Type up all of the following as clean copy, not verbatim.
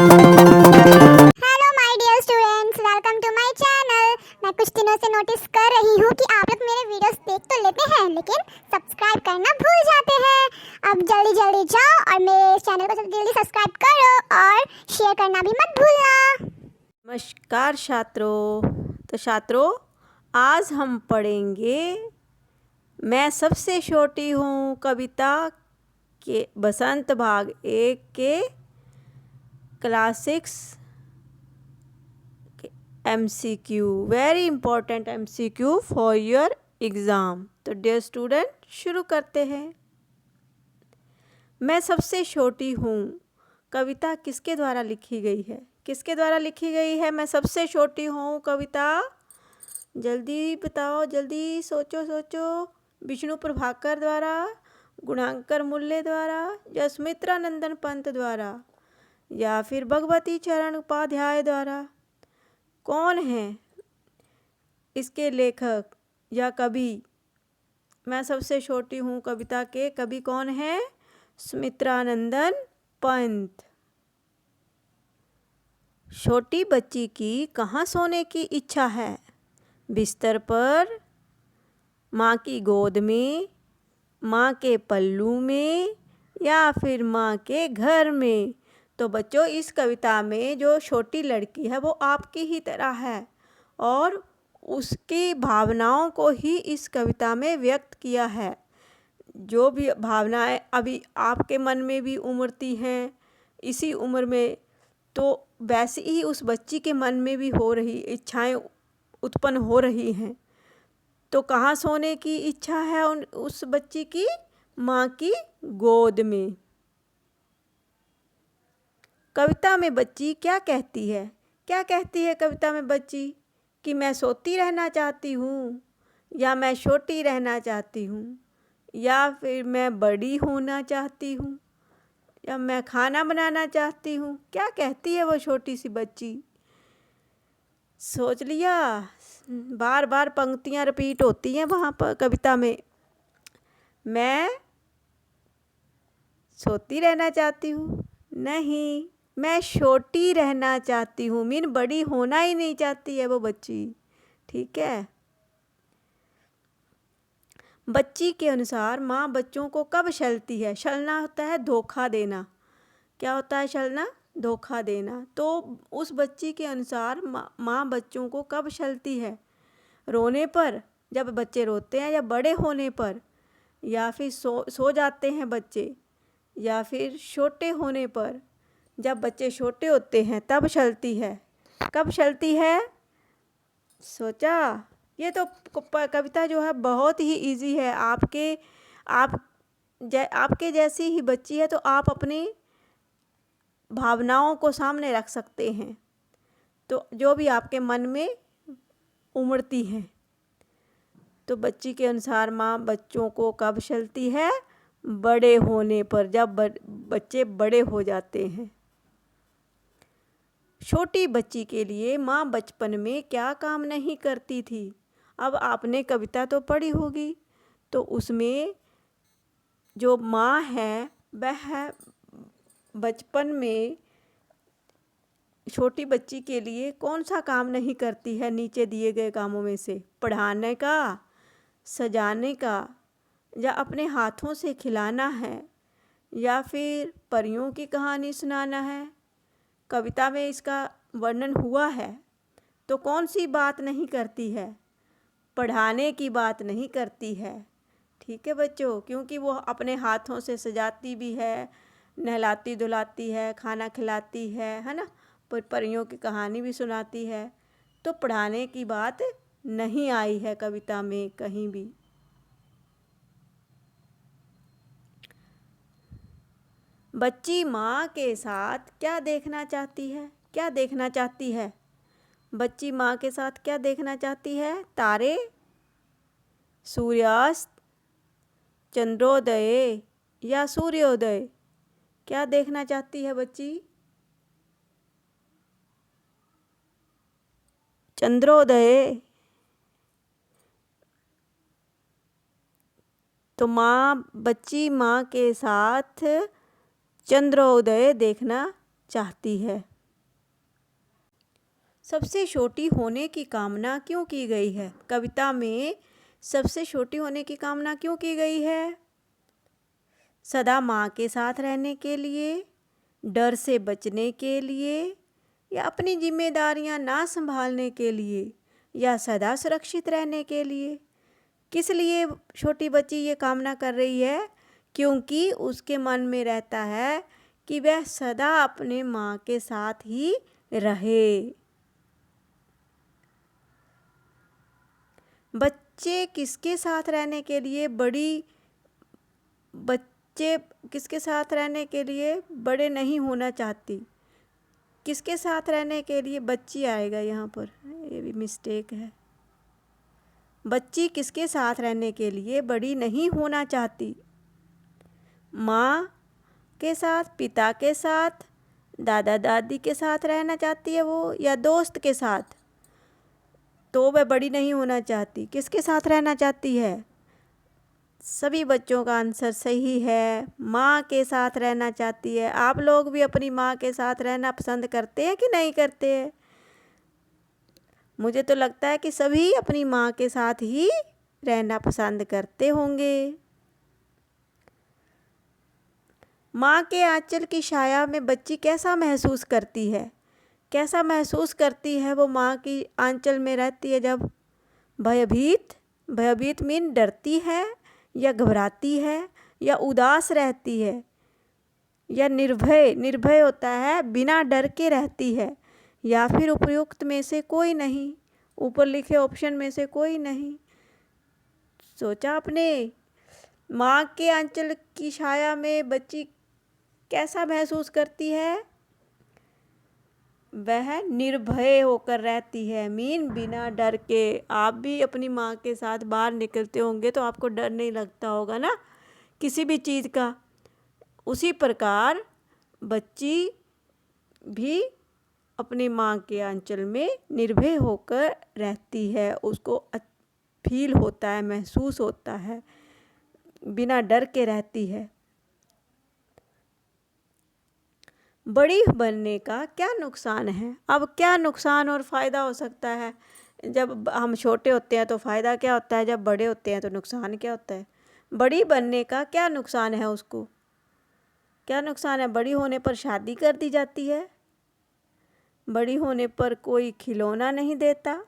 Hello my dear students, welcome to my channel. मैं कुछ दिनों से नोटिस कर रही हूँ कि आप लोग मेरे वीडियोस देख तो लेते हैं लेकिन सब्सक्राइब करना भूल जाते हैं। अब जल्दी जल्दी जाओ और मेरे चैनल को जल्दी जल्दी सब्सक्राइब करो और शेयर करना भी मत भूलना। नमस्कार छात्रों, आज हम पढ़ेंगे मैं सबसे छोटी हूँ कविता के बसंत भाग 1 के class 6 MCQ, very important MCQ for your exam. तो डियर स्टूडेंट, शुरू करते हैं। मैं सबसे छोटी हूँ कविता किसके द्वारा लिखी गई है? किसके द्वारा लिखी गई है मैं सबसे छोटी हूँ कविता? जल्दी बताओ, जल्दी सोचो। विष्णु प्रभाकर द्वारा, गुणांकर मूल्य द्वारा या सुमित्रा नंदन पंत द्वारा या फिर भगवती चरण उपाध्याय द्वारा? कौन है इसके लेखक या कवि? मैं सबसे छोटी हूँ कविता के कवि कौन है? सुमित्रा नंदन पंत। छोटी बच्ची की कहाँ सोने की इच्छा है? बिस्तर पर, माँ की गोद में, माँ के पल्लू में या फिर माँ के घर में? तो बच्चों, इस कविता में जो छोटी लड़की है वो आपकी ही तरह है और उसकी भावनाओं को ही इस कविता में व्यक्त किया है। जो भी भावनाएं अभी आपके मन में भी उमड़ती हैं इसी उम्र में, तो वैसे ही उस बच्ची के मन में भी हो रही इच्छाएं उत्पन्न हो रही हैं। तो कहाँ सोने की इच्छा है उस बच्ची की? माँ की गोद में। कविता में बच्ची क्या कहती है? क्या कहती है कविता में बच्ची? कि मैं सोती रहना चाहती हूँ, या मैं छोटी रहना चाहती हूँ, या फिर मैं बड़ी होना चाहती हूँ, या मैं खाना बनाना चाहती हूँ? क्या कहती है वो छोटी सी बच्ची? सोच लिया? बार बार पंक्तियाँ रिपीट होती हैं वहाँ पर कविता में। मैं सोती रहना चाहती हूँ, नहीं, मैं छोटी रहना चाहती हूँ। मीन बड़ी होना ही नहीं चाहती है वो बच्ची। ठीक है। बच्ची के अनुसार माँ बच्चों को कब छलती है? छलना होता है धोखा देना। क्या होता है छलना? धोखा देना। तो उस बच्ची के अनुसार माँ बच्चों को कब छलती है? रोने पर, जब बच्चे रोते हैं, या बड़े होने पर, या फिर सो जाते हैं बच्चे, या फिर छोटे होने पर? जब बच्चे छोटे होते हैं तब छलती है। कब छलती है? सोचा? ये तो कविता जो है बहुत ही इजी है। आपके जैसी ही बच्ची है तो आप अपनी भावनाओं को सामने रख सकते हैं, तो जो भी आपके मन में उमड़ती हैं। तो बच्ची के अनुसार माँ बच्चों को कब छलती है? बड़े होने पर, जब बच्चे बड़े हो जाते हैं। छोटी बच्ची के लिए माँ बचपन में क्या काम नहीं करती थी? अब आपने कविता तो पढ़ी होगी, तो उसमें जो माँ है वह बचपन में छोटी बच्ची के लिए कौन सा काम नहीं करती है? नीचे दिए गए कामों में से पढ़ाने का, सजाने का, या अपने हाथों से खिलाना है, या फिर परियों की कहानी सुनाना है? कविता में इसका वर्णन हुआ है, तो कौन सी बात नहीं करती है? पढ़ाने की बात नहीं करती है। ठीक है बच्चों, क्योंकि वो अपने हाथों से सजाती भी है, नहलाती धुलाती है, खाना खिलाती है ना, परियों की कहानी भी सुनाती है। तो पढ़ाने की बात नहीं आई है कविता में कहीं भी। बच्ची माँ के साथ क्या देखना चाहती है? क्या देखना चाहती है? बच्ची माँ के साथ क्या देखना चाहती है? तारे, सूर्यास्त, चंद्रोदय या सूर्योदय? क्या देखना चाहती है बच्ची? चंद्रोदय। तो बच्ची माँ के साथ चंद्रोदय देखना चाहती है। सबसे छोटी होने की कामना क्यों की गई है? कविता में सबसे छोटी होने की कामना क्यों की गई है? सदा माँ के साथ रहने के लिए, डर से बचने के लिए, या अपनी जिम्मेदारियाँ ना संभालने के लिए, या सदा सुरक्षित रहने के लिए? किस लिए छोटी बच्ची ये कामना कर रही है? क्योंकि उसके मन में रहता है कि वह सदा अपने माँ के साथ ही रहे। बच्चे किसके साथ रहने के लिए बच्चे किसके साथ रहने के लिए बड़े नहीं होना चाहती? किसके साथ रहने के लिए बच्ची आएगा यहाँ पर, ये भी मिस्टेक है। बच्ची किसके साथ रहने के लिए बड़ी नहीं होना चाहती? माँ के साथ, पिता के साथ, दादा दादी के साथ रहना चाहती है वो, या दोस्त के साथ? तो वह बड़ी नहीं होना चाहती। किसके साथ रहना चाहती है? सभी बच्चों का आंसर सही है, माँ के साथ रहना चाहती है। आप लोग भी अपनी माँ के साथ रहना पसंद करते हैं कि नहीं करते हैं? मुझे तो लगता है कि सभी अपनी माँ के साथ ही रहना पसंद करते होंगे। माँ के आंचल की छाया में बच्ची कैसा महसूस करती है? कैसा महसूस करती है वो माँ की आंचल में रहती है जब? भयभीत मीन डरती है, या घबराती है, या उदास रहती है, या निर्भय होता है, बिना डर के रहती है, या फिर उपयुक्त में से कोई नहीं, ऊपर लिखे ऑप्शन में से कोई नहीं? सोचा आपने? माँ के आंचल की छाया में बच्ची कैसा महसूस करती है? वह निर्भय होकर रहती है, मीन बिना डर के। आप भी अपनी माँ के साथ बाहर निकलते होंगे तो आपको डर नहीं लगता होगा ना किसी भी चीज़ का। उसी प्रकार बच्ची भी अपनी माँ के आंचल में निर्भय होकर रहती है, उसको फील होता है, महसूस होता है, बिना डर के रहती है। बड़ी बनने का क्या नुकसान है? अब क्या नुकसान और फ़ायदा हो सकता है? जब हम छोटे होते हैं तो फ़ायदा क्या होता है, जब बड़े होते हैं तो नुकसान क्या होता है? बड़ी बनने का क्या नुकसान है उसको? क्या नुकसान है? बड़ी होने पर शादी कर दी जाती है, बड़ी होने पर कोई खिलौना नहीं देता,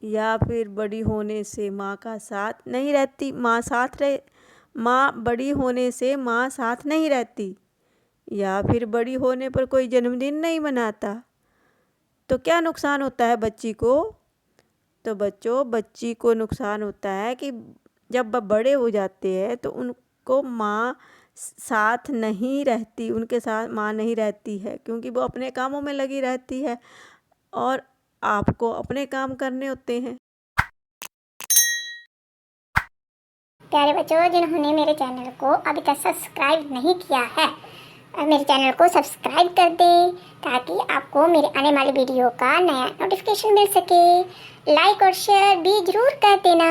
या फिर बड़ी होने से माँ का साथ नहीं रहती, माँ बड़ी होने से माँ साथ नहीं रहती, या फिर बड़ी होने पर कोई जन्मदिन नहीं मनाता। तो क्या नुकसान होता है बच्ची को? तो बच्ची को नुकसान होता है कि जब वह बड़े हो जाते हैं तो उनको माँ साथ नहीं रहती, उनके साथ माँ नहीं रहती है, क्योंकि वो अपने कामों में लगी रहती है और आपको अपने काम करने होते हैं। प्यारे बच्चों, जिन्होंने मेरे चैनल को अभी तक सब्सक्राइब नहीं किया है, मेरे चैनल को सब्सक्राइब कर दें ताकि आपको मेरे आने वाले वीडियो का नया नोटिफिकेशन मिल सके। लाइक और शेयर भी जरूर कर देना।